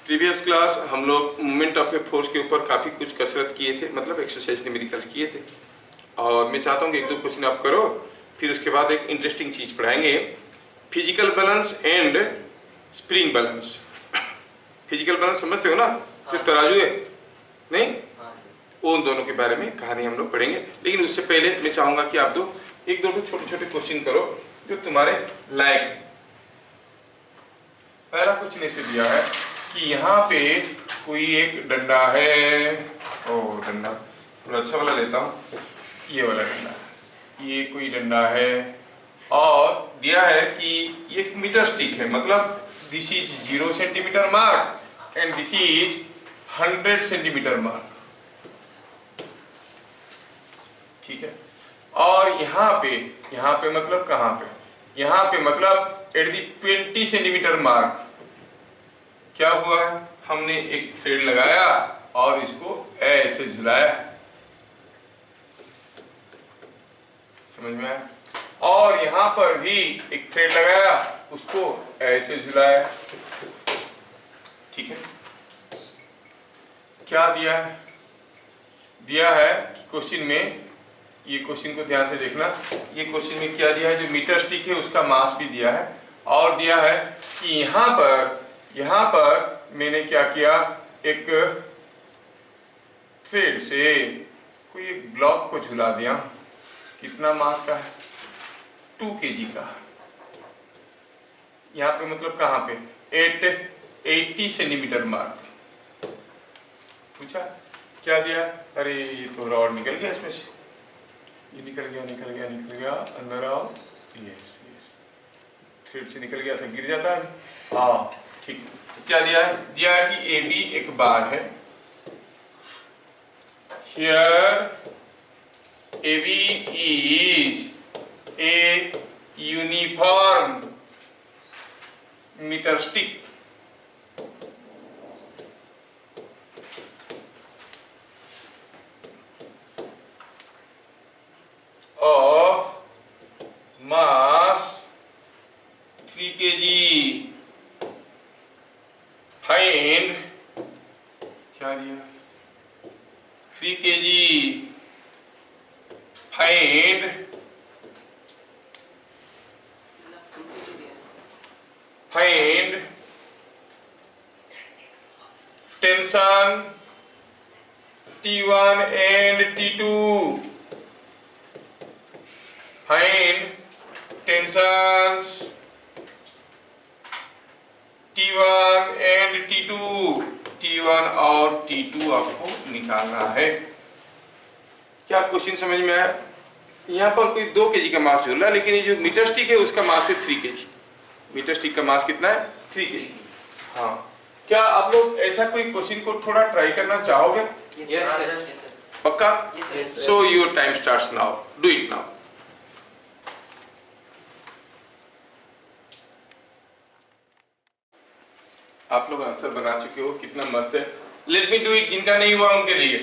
Previous class हम लोग moment of a force के ऊपर काफ़ी कुछ कसरत किए थे, मतलब एक्सरसाइज न्यूमेरिकल्स किए थे। और मैं चाहता हूँ कि एक दो क्वेश्चन आप करो, फिर उसके बाद एक इंटरेस्टिंग चीज़ पढ़ाएंगे, physical balance and spring balance. Physical balance समझते हो ना, जो तराजू है नहीं, उन दोनों के बारे में कहानी हम लोग पढ़ेंगे। लेकिन उससे पहले मैं चाहूँगा कि आप एक दो छोटे छोटे क्वेश्चन करो जो तुम्हारे लायक। पहला क्वेश्चन ऐसे दिया है कि यहाँ पे कोई एक डंडा है, ओ डंडा थोड़ा अच्छा वाला लेता हूँ, ये वाला डंडा, ये कोई डंडा है और दिया है कि ये मीटर स्टिक है, मतलब this is 0 centimetre mark and this is 100 centimetre mark, ठीक है। और यहाँ पे मतलब कहाँ पे, यहाँ पे मतलब एट दी 20 सेंटीमीटर मार्क क्या हुआ है, हमने एक थ्रेड लगाया और इसको ऐसे झुलाया, समझ में आया। और यहाँ पर भी एक थ्रेड लगाया, उसको ऐसे झुलाया, ठीक है। क्या दिया है, दिया है क्वेश्चन में, ये क्वेश्चन को ध्यान से देखना, ये क्वेश्चन में क्या दिया है, जो मीटर स्टिक है उसका मास भी दिया है और दिया है कि यहाँ पर मैंने क्या किया, एक थ्रेड से कोई एक ब्लॉक को झुला दिया, कितना मास का है, 2 kg का। यहाँ पे मतलब कहाँ पे, 80 सेंटीमीटर मार्क पूछा। क्या दिया, अरे ये तो रॉड निकल गया इसमें से, ये निकल गया अंदर आओ, यस थ्रेड से निकल गया था, गिर जाता है, हाँ ठीक। तो क्या दिया है, दिया है कि AB एक बार है, here AB is a uniform meter stick of mass 3 kg. Find क्या दिया, 3 kg. Find tension T1 and T2. Find tensions T1 and T2. T1 और T2 आपको निकालना है। क्या क्वेश्चन समझ में आया? यहाँ पर कोई 2 kg का मास झूल रहा है, लेकिन ये जो मीटर स्टिक है उसका मास है 3 kg। मीटर स्टिक का मास कितना है, 3 kg। हाँ, क्या आप लोग ऐसा कोई क्वेश्चन को थोड़ा ट्राई करना चाहोगे? Yes, पक्का? Yes, So your time starts now. Do it now. आप लोग आंसर बना चुके हो, कितना मस्त है। लेट मी डू इट, जिनका नहीं हुआ उनके लिए।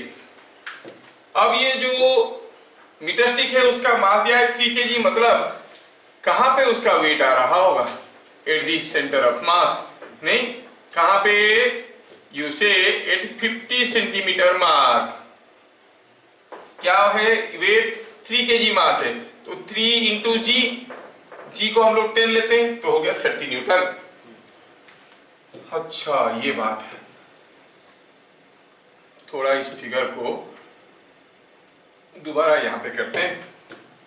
अब ये जो मीटर स्टिक है उसका मास दिया है 3 kg, मतलब कहां पे उसका वेट आ रहा होगा, at the centre of mass, नहीं कहां पे, यू से एट 50 सेंटीमीटर मार्क। क्या है वेट, 3 kg मास है, तो 3 इंटू जी को हम लोग 10 लेते हैं तो हो गया 30 न्यूटन। अच्छा ये बात है, थोड़ा इस फिगर को दोबारा यहाँ पे करते हैं,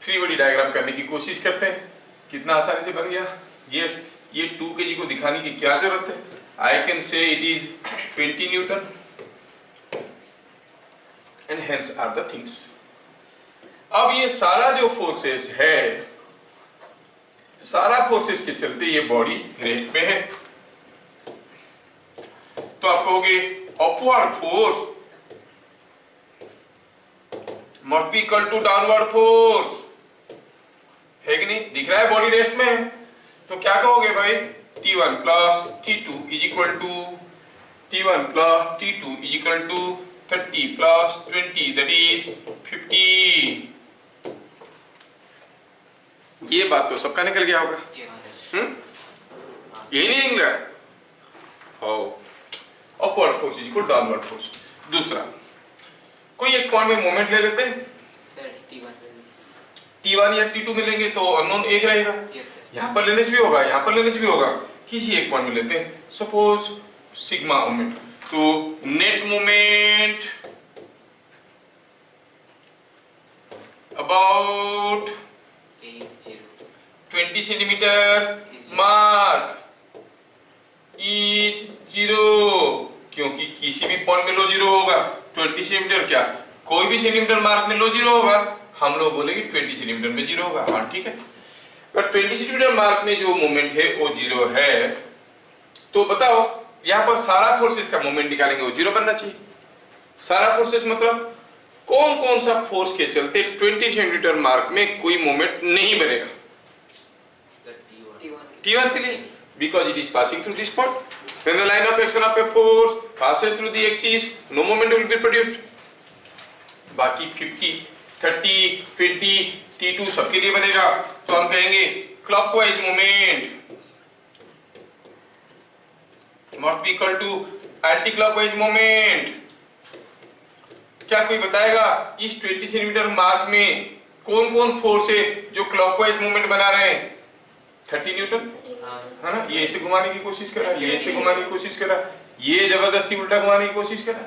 फ्री बॉडी डायग्राम करने की कोशिश करते हैं, कितना आसानी से बन गया। यस, ये 2 kg को दिखाने की क्या जरूरत है, I can say it is 20 newton and hence are the things. अब ये सारा जो फोर्सेस है, सारा फोर्सेस के चलते ये बॉडी रेस्ट पे है, तो आप कहोगे upward force must be equal to downward force, है कि नहीं, दिख रहा है बॉडी रेस्ट में है, तो क्या कहोगे भाई, T1 plus T2 is equal to T1 plus T2 is equal to 30 plus 20 that is 50। ये बात तो सबका निकल गया होगा, यही नहीं निकल रहा? Upward force is equal downward force. दूसरा, कोई एक पॉइंट में मोमेंट ले लेते हैं सर T1 या T2 में लेंगे तो अननोन एक रहेगा, यहाँ पर लेने से भी होगा, यहाँ पर लेने से भी होगा, किसी एक पॉइंट में लेते हैं सपोज सिग्मा मोमेंट। तो net moment about 20 centimetre mark is 0, क्योंकि किसी भी पॉइंट में लो 0 होगा। 20 सेंटीमीटर क्या, कोई भी सेंटीमीटर मार्क में लो 0 होगा, हम लोग बोलेंगे 20 सेंटीमीटर में 0 होगा। हाँ ठीक है, पर 20 सेंटीमीटर मार्क में जो मोमेंट है वो 0 है, तो बताओ यहाँ पर सारा फोर्सेस का मोमेंट निकालेंगे वो 0 बनना चाहिए। सारा फोर्सेस मतलब कौन कौन सा फोर्स के चलते 20 सेंटीमीटर मार्क में कोई मोमेंट नहीं बनेगा? T1 के लिए, because it is passing through this point. When the line of action of a force passes through the axis, no moment will be produced. बाकी 50, 30, 20, T2 सबके लिए बनेगा, तो हम कहेंगे clockwise moment must be equal to anti-clockwise moment। क्या कोई बताएगा इस 20 सेंटीमीटर मार्क में कौन कौन फोर्स है जो क्लॉकवाइज मूवमेंट बना रहे हैं? 30 न्यूटन है ना, ये ऐसे घुमाने की कोशिश करा, ये ऐसे घुमाने की कोशिश करा, ये जबरदस्ती उल्टा घुमाने की कोशिश करा।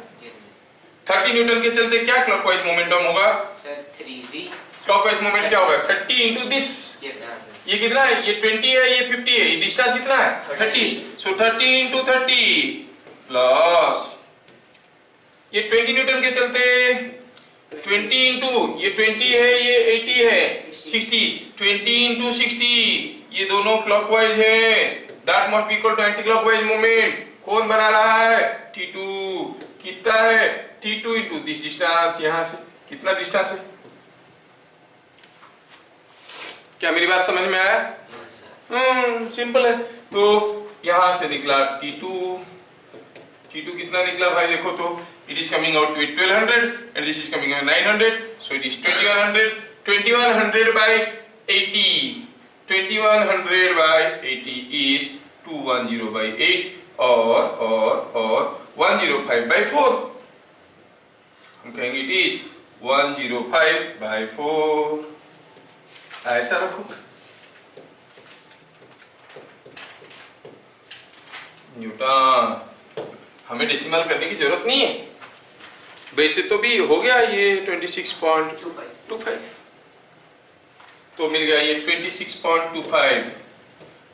30 न्यूटन के चलते क्या क्लॉकवाइज मोमेंटम होगा? Sir 3v। क्लॉकवाइज मोमेंट क्या होगा? 30 into this। ये कितना है? ये 20 है, ये 50 है, ये डिस्टेंस कितना है? 30। सो 30 into 30 प्लस ये 20 न्यूटन के चलते 20 into ये 20 है, ये 80 है, 60, 20 into 60, ये दोनों क्लॉकवाइज है, that must be equal to anticlockwise moment. कौन बना रहा है? T2। कितना है? T2 into दिस डिस्टेंस, यहां से कितना डिस्टेंस है? क्या मेरी बात समझ में आया? सिंपल है। तो यहां से निकला T2 कितना निकला भाई? देखो तो it is coming out with 1200 and this is coming out 900, so it is 2100। 2100 by 80, 2100 by 80 is 210 by 8 और 105 by 4। हम कहेंगे it is 105 by 4। ऐसा रखो, न्यूटन। हमें डेसिमल करने की जरूरत नहीं है, वैसे तो भी हो गया ये 26.25, तो मिल गया ये 26.25।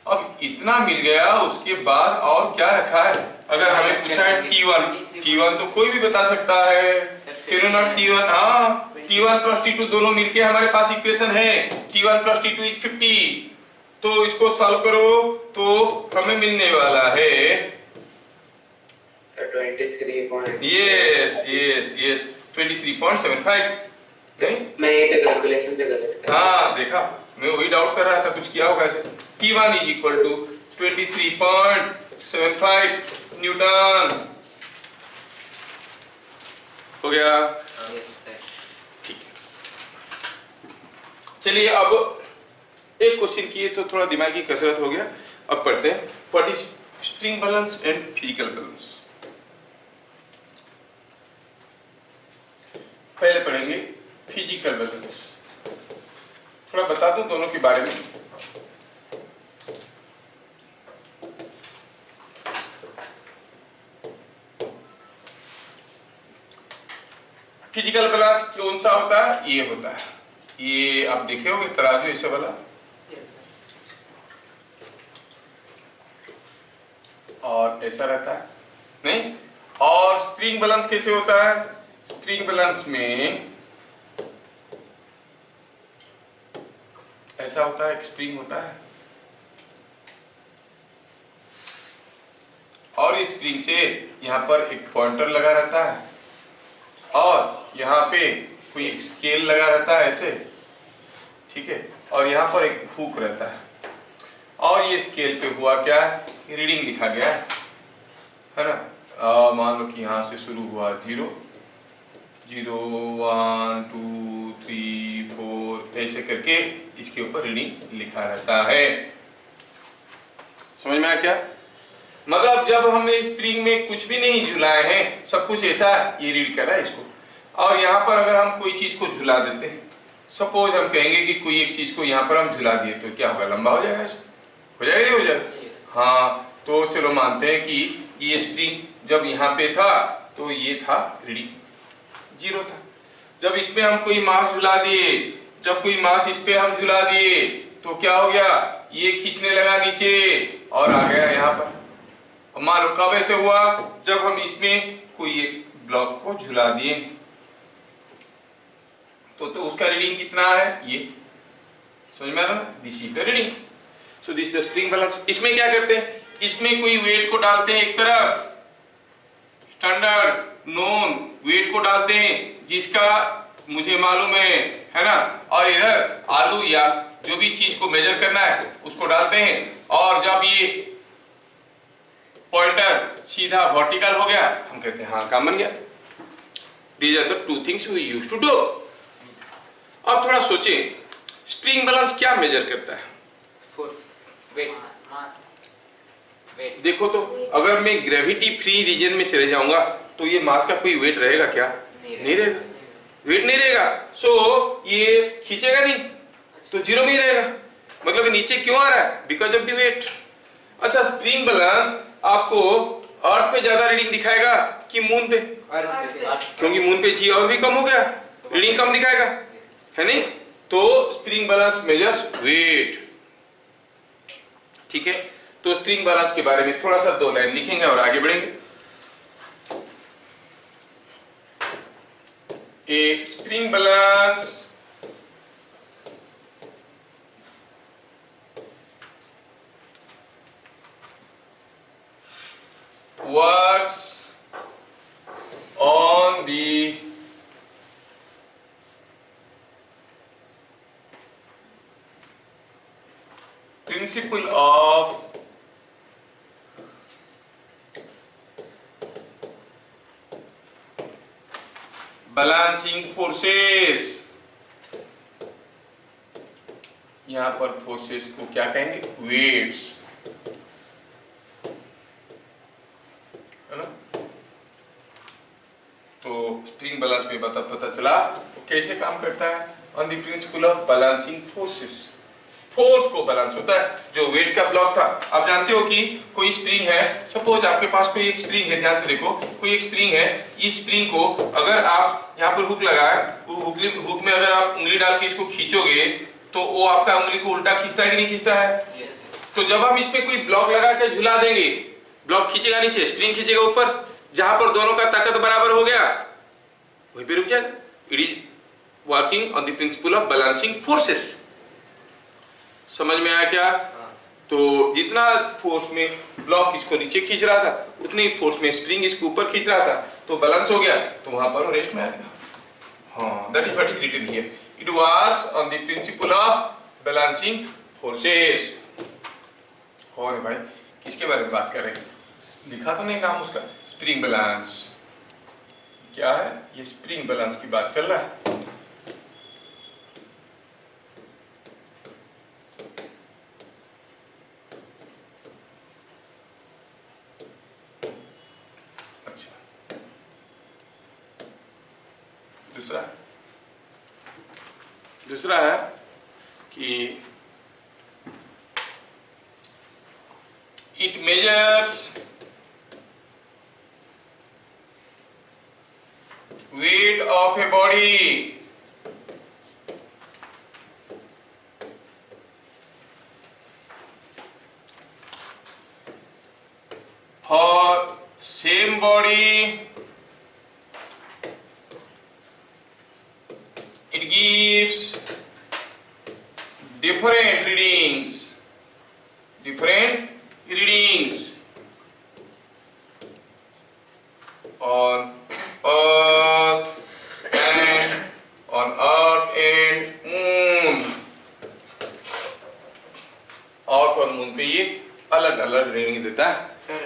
अब इतना मिल गया, उसके बाद और क्या रखा है? अगर हमें पूछा है T1 तो कोई भी बता सकता है, क्यों ना T1। हाँ, T1 प्लस T2 दोनों मिलके हमारे पास इक्वेशन है, T1 प्लस T2 इज 50। तो इसको सॉल्व करो तो हमें मिलने वाला है 23.75। नहीं, मैं ये कैलकुलेशन पे गलत। हाँ देखा, मैं वही डाउट कर रहा था कुछ किया होगा ऐसे। T1 is equal to 23.75 Newton. हो गया? ठीक है, चलिए अब एक क्वेश्चन किए तो थोड़ा दिमागी कसरत हो गया। अब पढ़ते हैं what is spring balance and physical balance. पहले पढ़ेंगे फिजिकल बैलेंस। थोड़ा बता दूं दोनों के बारे में। फिजिकल बैलेंस कौन सा होता है? ये होता है, ये आप देखे होंगे तराजू ऐसे वाला, और ऐसा रहता है नहीं। और स्प्रिंग बैलेंस कैसे होता है? स्प्रिंग बैलेंस में ऐसा होता है, एक स्प्रिंग होता है और इस स्प्रिंग से यहाँ पर एक पॉइंटर लगा रहता है और यहाँ पे कोई स्केल लगा रहता है ऐसे, ठीक है, और यहाँ पर एक हुक रहता है और ये स्केल पे हुआ क्या? रीडिंग लिखा गया है ना। मान लो कि यहाँ से शुरू हुआ 0, 0, 1, 2, 3, 4 ऐसे करके इसके ऊपर रीडिंग लिखा रहता है। समझ में आया क्या? मतलब जब हमने स्प्रिंग में कुछ भी नहीं झुलाए हैं, सब कुछ ऐसा, ये रीड कर रहा है इसको। और यहाँ पर अगर हम कोई चीज को झुला देते हैं, सपोज हम कहेंगे कि कोई एक चीज को यहाँ पर हम झुला दिए, तो क्या होगा, लंबा हो जाएगा, इसको हो जाएगा, हो जाएगा। हाँ, तो चलो मानते हैं कि ये स्प्रिंग जब यहाँ पे था तो ये था रीडिंग 0 था। जब इसमें हम कोई मास झुला दिए, जब कोई मास इस पे हम झुला दिए, तो क्या हो गया, ये खींचने लगा नीचे और आ गया यहाँ पर। मान लो कब ऐसे हुआ, जब हम इसमें कोई एक ब्लॉक को झुला दिए, तो उसका रीडिंग कितना है, ये समझ में आ रहा है, this is the reading. So this is the spring balance. इसमें क्या करते हैं, इसमें कोई वेट को डालते हैं एक तरफ, स्टैंडर्ड नोन वेट को डालते हैं जिसका मुझे मालूम है ना, और इधर आलू या जो भी चीज को मेजर करना है उसको डालते हैं। और जब ये पॉइंटर सीधा वर्टिकल हो गया, हम कहते हैं हाँ काम बन गया। These are the two things we used to do। अब थोड़ा सोचें, स्प्रिंग बैलेंस क्या मेजर करता है, फोर्स, वेट, मास, वेट। देखो तो अगर मैं ग्रेविटी फ्री रीजन में चले जाऊंगा तो ये मास का कोई वेट रहेगा क्या, नहीं रहेगा, वेट नहीं रहेगा। सो ये खींचेगा नहीं तो 0 में ही रहेगा, मतलब नीचे क्यों आ रहा है, बिकॉज ऑफ द वेट। अच्छा, स्प्रिंग बैलेंस आपको अर्थ पे ज्यादा रीडिंग दिखाएगा कि मून पे, क्योंकि मून पे जी और भी कम हो गया, रीडिंग कम दिखाएगा, है नहीं। तो स्प्रिंग बैलेंस मेजर्स वेट, ठीक है। तो स्प्रिंग बैलेंस के बारे में थोड़ा सा 2 लाइन लिखेंगे और आगे बढ़ेंगे। ए spring balance works on the principle of balancing forces। यहां पर फोर्सेस को क्या कहेंगे, वेट्स, है ना। तो स्प्रिंग बैलेंस में पता चला तो कैसे काम करता है, on the principle of balancing forces. Force को बैलेंस होता है, जो वेट का ब्लॉक था। आप जानते हो कि कोई स्प्रिंग है, सपोज आपके पास कोई एक स्प्रिंग है, ध्यान से देखो, कोई एक स्प्रिंग है, इस स्प्रिंग को अगर आप यहाँ पर हुक लगाए, हुक में अगर आप उंगली डाल के इसको खींचोगे तो वो आपका उंगली को उल्टा खींचता है कि नहीं खींचता है। तो जब हम इस पे कोई ब्लॉक लगा के झुला देंगे, ब्लॉक खींचेगा नीचे, स्प्रिंग खींचेगा ऊपर, जहां पर दोनों का ताकत बराबर हो गया वहीं पे रुक जाएगा। It is working on the principle of balancing forces. समझ में आया क्या? तो जितना फोर्स में ब्लॉक इसको नीचे खींच रहा था, उतने ही फोर्स में स्प्रिंग इसको ऊपर खींच रहा था, तो बैलेंस हो गया, तो वहां पर रेस्ट में आ गया। हाँ, that is what is written here, it works on the principle of balancing forces. कौन है भाई, किसके बारे में बात कर रहे हैं, लिखा तो नहीं नाम उसका, स्प्रिंग बैलेंस। क्या है ये, स्प्रिंग बैलेंस की बात चल रहा है। अच्छा, दूसरा है कि it measures weight of a body for same body. It gives different readings on earth and moon। अर्थ और मून पे ये अलग अलग रीडिंग देता है। सर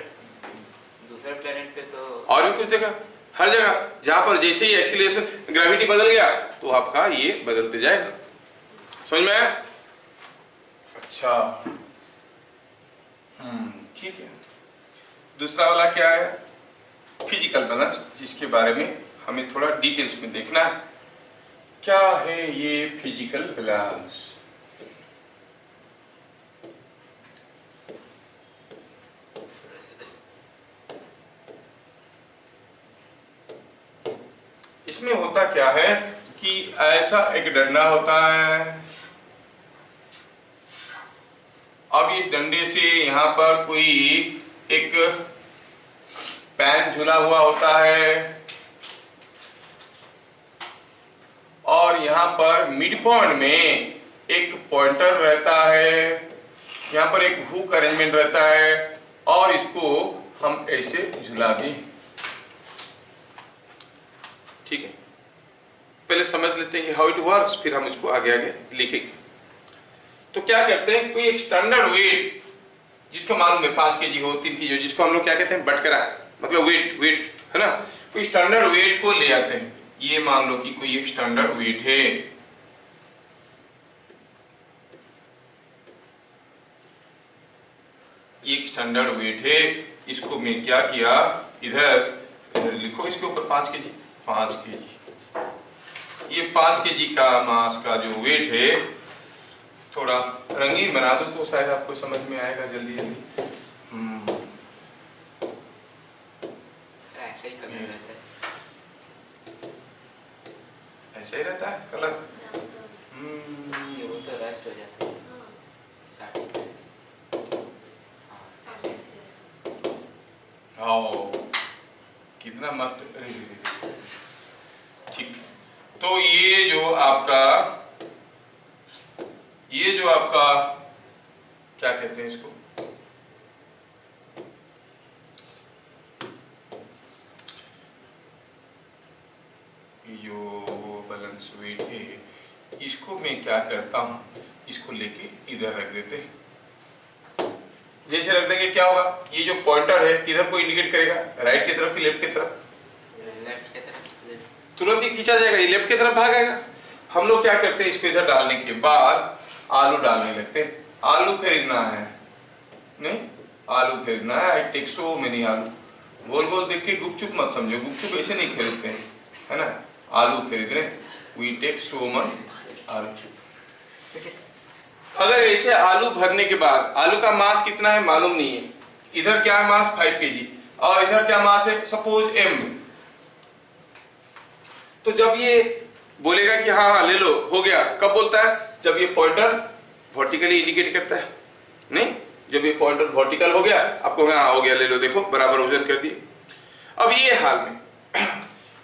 दूसरे प्लेनेट पे तो और भी कुछ देगा, हर जगह जहां पर जैसे ही एक्सीलरेशन ग्रेविटी बदल गया तो आपका ये बदलते जाएगा। समझ में आया? अच्छा, ठीक है। दूसरा वाला क्या है, फिजिकल बैलेंस, जिसके बारे में हमें थोड़ा डिटेल्स में देखना है। क्या है ये फिजिकल बैलेंस? इसमें होता क्या है कि ऐसा एक डंडा होता है, अब इस डंडे से यहाँ पर कोई एक पैन झूला हुआ होता है और यहाँ पर मिड पॉइंट में एक पॉइंटर रहता है, यहाँ पर एक हुक अरेंजमेंट रहता है और इसको हम ऐसे झुला दें। ठीक है, पहले समझ लेते हैं कि हाउ इट वर्क्स, फिर हम इसको आगे आगे लिखेंगे। तो क्या करते हैं, कोई एक स्टैंडर्ड वेट जिसको मालूम है 5 केजी हो, 3 केजी हो, जिसको हम लोग क्या कहते हैं, बटकरा, मतलब वेट है ना, कोई स्टैंडर्ड वेट को ले आते हैं। ये मान लो कि कोई एक स्टैंडर्ड वेट है, एक स्टैंडर्ड वेट है, इसको मैं क्या किया, इधर लिखो, इसके ऊपर 5 केजी, 5 केजी, ये 5 केजी का मास का जो वेट है, थोड़ा रंगीन बना दो तो शायद आपको समझ में आएगा जल्दी जल्दी। ऐसा ही कलर रहता है, ऐसा ही रहता है कलर। ये वो तो रस्ट हो जाता है आओ, कितना मस्त। ठीक, तो ये जो आपका क्या कहते हैं इसको, जो बैलेंस वेट है, इसको मैं क्या करता हूं, इसको लेके इधर रख देते हैं। जैसे रख देंगे क्या होगा, ये जो पॉइंटर है किधर को इंडिकेट करेगा, राइट की तरफ कि लेफ्ट की तरफ, लेफ्ट की तरफ, तुरंत ही खींचा जाएगा, ये लेफ्ट की तरफ भागेगा। हम लोग क्या करते हैं, इसको इधर डालने के बाद आलू डालने लगते हैं। आलू खरीदना है, नहीं आलू खरीदना है, आई टेक सो मेनी आलू, गोल गोल देख के गुपचुप मत समझो, गुपचुप ऐसे नहीं खरीदते हैं, है ना, आलू खरीद रहे, वी टेक सो मनी आलू। अगर ऐसे आलू भरने के बाद आलू का मास कितना है मालूम नहीं है, इधर क्या है मास 5 केजी और इधर क्या मास है सपोज m, तो जब ये बोलेगा कि हाँ ले लो हो गया, कब बोलता है, जब ये पॉइंटर वर्टिकली इंडिकेट करता है, नहीं जब ये पॉइंटर वर्टिकल हो गया आपको हाँ हो गया ले लो, देखो बराबर वजन कर दिए। अब ये हाल में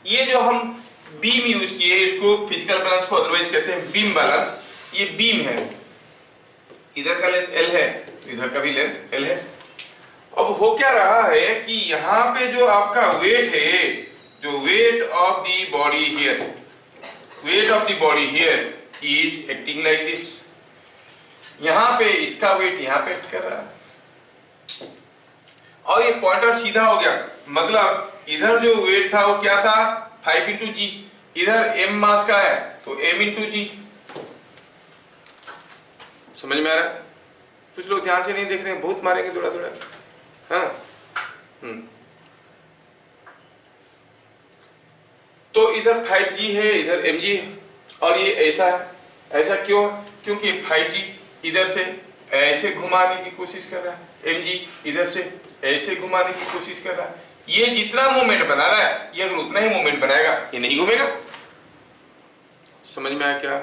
ये जो हम बीम यूज किए, इसको फिजिकल बैलेंस को अदरवाइज कहते हैं बीम बैलेंस, ये बीम है, इधर का लेंथ L है तो इधर का भी लेंथ L है। अब हो क्या रहा है कि यहाँ पे जो आपका वेट है, जो weight of the body here, weight of the body here is acting like this, यहाँ पे इसका वेट यहाँ पे एक्ट कर रहा है और ये पॉइंटर सीधा हो गया, मतलब इधर जो वेट था वो क्या था 5 इंटू जी, इधर m मास का है तो m इंटू जी। समझ में आ रहा है? कुछ लोग ध्यान से नहीं देख रहे हैं, बहुत मारेंगे दौड़ा दौड़ा, हाँ। तो इधर 5G है, इधर mg है और ये ऐसा है, ऐसा क्यों, क्योंकि 5G इधर से ऐसे घुमाने की कोशिश कर रहा है, mg इधर से ऐसे घुमाने की कोशिश कर रहा है। ये जितना मूवमेंट बना रहा है ये अगर उतना ही मूवमेंट बनाएगा ये नहीं घूमेगा। समझ में आया क्या?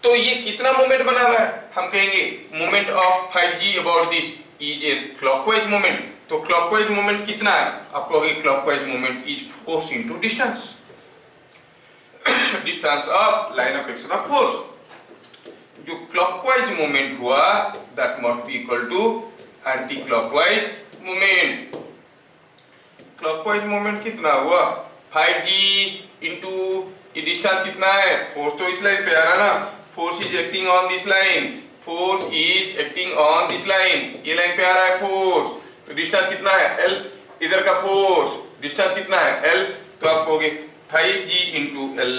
तो ये कितना मूवमेंट बना रहा है, हम कहेंगे movement of 5G about this is a clockwise movement. तो क्लॉकवाइज मूवमेंट कितना है, आपको कहोगे clockwise movement is force into distance, distance of line of action of force. जो क्लॉकवाइज मूवमेंट हुआ that must be equal to anticlockwise movement. Clockwise movement कितना हुआ 5G into ये डिस्टेंस कितना है, फोर्स तो इस लाइन पे आ रहा ना, force is acting on this line, force is acting on this line, ये लाइन पे आ रहा है फोर्स, तो डिस्टेंस कितना है L, इधर का फोर्स डिस्टेंस कितना है L, तो आप कहोगे 5G into L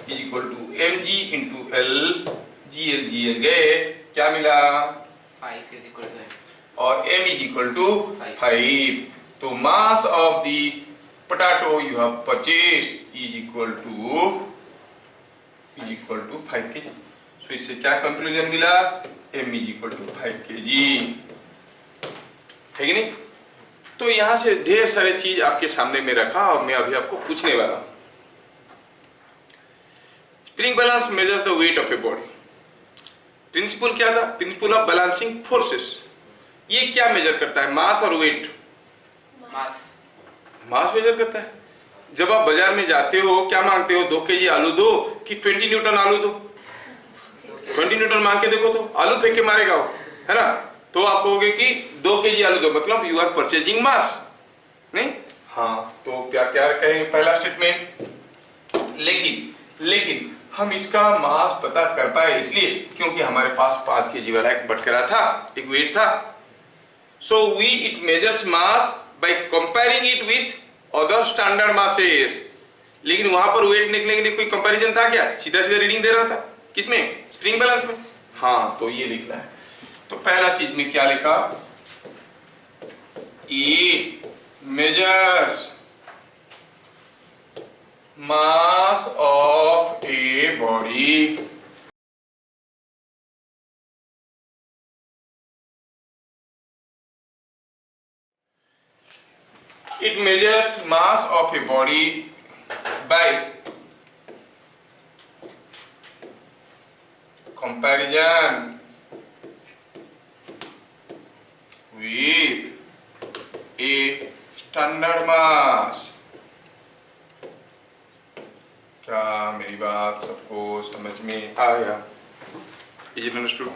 is equal to mg into L, GL गए, क्या मिला 5 इज इक्वल टू और m इज इक्वल टू 5। तो mass of the potato you have purchased is equal to 5 kg। So इससे क्या कंक्लूजन मिला? m is equal to 5 kg, है कि नहीं? तो यहां से ढेर सारे चीज आपके सामने में रखा और मैं अभी आपको पूछने वाला हूं। Spring balance measures the weight of a body. Principle क्या था? Principle of balancing forces. ये क्या मेजर करता है? मास और वेट। मास मेजर करता है। जब आप बाजार में जाते हो क्या मांगते हो? 2 kg आलू दो कि 20 न्यूटन आलू दो? 20 न्यूटन मांग के देखो तो आलू फेंक के मारेगा वो, है ना? तो आप कहोगे कि 2 kg आलू दो, मतलब यू आर परचेजिंग मास, नहीं? हाँ, तो क्या क्या कहेंगे पहला स्टेटमेंट? लेकिन हम इसका मास पता कर पाए इसलिए क्योंकि हमारे पास 5 kg वाला एक बटकरा था, एक वेट था। So it measures mass by comparing it with other standard masses. लेकिन वहां पर वेट निकलने के लिए कोई कंपैरिजन था क्या? सीधा सीधा रीडिंग दे रहा था। किसमें? स्प्रिंग बैलेंस में। हाँ, तो ये लिखना है। तो पहला चीज में क्या लिखा? It measures mass of a body it measures mass of a body by comparison with a standard mass। क्या मेरी बात सबको समझ में आया? Is it understood?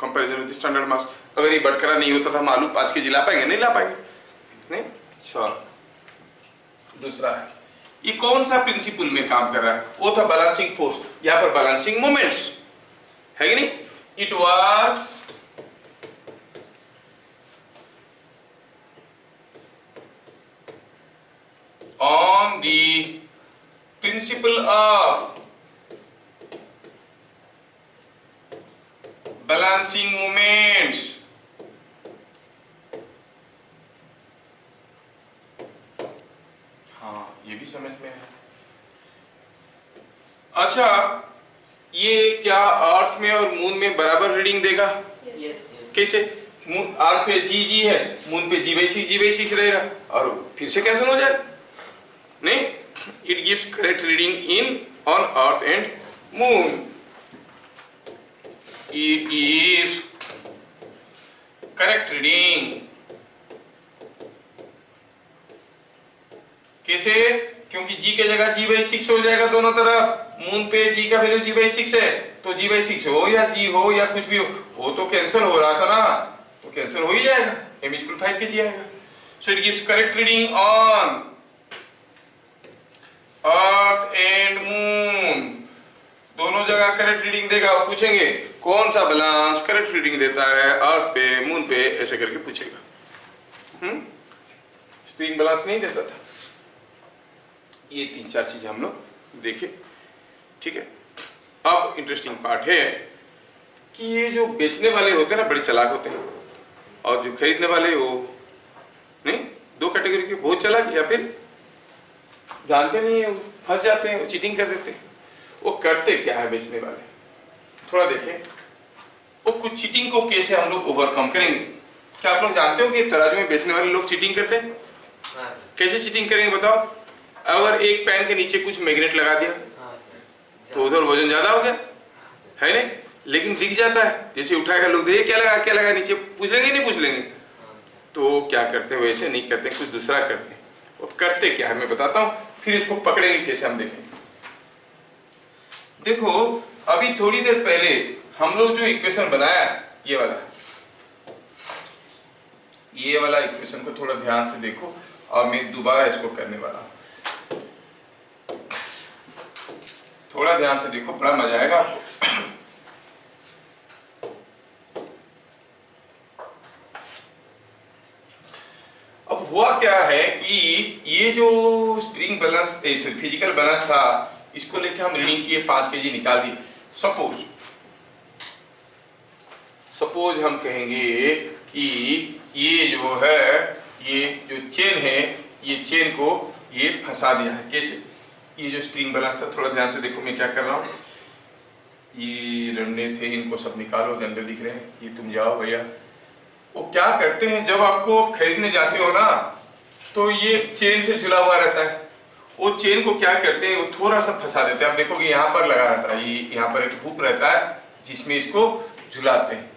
Comparison with standard mass. अगर ये बटकरा नहीं होता था हम आलू 5 kg ला पाएंगे? नहीं ला पाएंगे, नहीं? अच्छा, दूसरा है, ये कौन सा प्रिंसिपल में काम कर रहा है? वो था बैलेंसिंग फोर्स, यहां पर बैलेंसिंग मोमेंट्स, है कि नहीं? It works on the principle of balancing moments। हाँ, ये भी समझ में है। अच्छा, ये क्या अर्थ में और मून में बराबर रीडिंग देगा? यस। कैसे? अर्थ पे जी है, मून पे जी/6 रहेगा और फिर से कैंसिल हो जाए, नहीं? It gives correct reading on Earth and Moon। It gives correct reading। कैसे? क्योंकि G के जगह G/6 हो जाएगा दोनों तरफ। मून पे G का वैल्यू G/6 है, तो G/6 हो या G हो या कुछ भी हो, वो तो कैंसिल हो रहा था ना, तो कैंसिल हो ही जाएगा। m = 5 kg आएगा। So it gives correct reading on earth and moon, दोनों जगह करेक्ट रीडिंग देगा। और पूछेंगे कौन सा बैलेंस करेक्ट रीडिंग देता है अर्थ पे, मून पे, ऐसे करके पूछेगा। स्प्रिंग बैलेंस नहीं देता था। ये 3-4 चीज हम लोग देखे, ठीक है? अब इंटरेस्टिंग पार्ट है कि ये जो बेचने वाले होते हैं ना, बड़े चालाक होते हैं, और जो खरीदने वाले वो नहीं, दो कैटेगरी के, बहुत चालाक या फिर जानते नहीं है, फंस जाते हैं, वो चीटिंग कर देते हैं। वो करते क्या है बेचने वाले, थोड़ा देखें वो कुछ चीटिंग को कैसे हम लोग ओवरकम करेंगे। क्या आप लोग जानते हो कि तराजू में बेचने वाले लोग चीटिंग करते हैं? कैसे चीटिंग करेंगे बताओ? अगर एक पेन के नीचे कुछ मैग्नेट लगा दिया तो उधर वजन ज्यादा हो गया, है नहीं? लेकिन दिख जाता है, जैसे उठाएगा लोग, देखिए क्या लगा नीचे, पूछ लेंगे नहीं पूछ लेंगे? तो क्या करते हैं? वैसे नहीं करते, कुछ दूसरा करते हैं। वो करते क्या है मैं बताता हूं, फिर इसको पकड़ेंगे कैसे हम देखेंगे। देखो, अभी थोड़ी देर पहले हम लोग जो इक्वेशन बनाया, ये वाला इक्वेशन को थोड़ा ध्यान से देखो, और मैं दोबारा इसको करने वाला हूं। थोड़ा ध्यान से देखो, बड़ा मजा आएगा आपको। अब हुआ क्या है कि ये जो स्प्रिंग बैलेंस, फिजिकल बैलेंस था, इसको लेके हम रीडिंग किए, 5 kg निकाल दी। सपोज हम कहेंगे कि ये जो है ये जो चेन है, ये चेन को ये फंसा दिया है। कैसे? ये जो स्प्रिंग बैलेंस था, थोड़ा ध्यान से देखो मैं क्या कर रहा हूँ। ये डंडे थे, इनको सब निकालो, डंडे दिख रहे हैं, ये तुम जाओ भैया। वो क्या करते हैं, जब आपको खरीदने जाते हो ना तो ये चेन से झुला हुआ रहता है, वो चेन को क्या करते हैं, वो थोड़ा सा फंसा देते हैं। आप देखोगे यहाँ पर लगा रहता है, ये यहाँ पर एक हुक रहता है जिसमें इसको झुलाते हैं,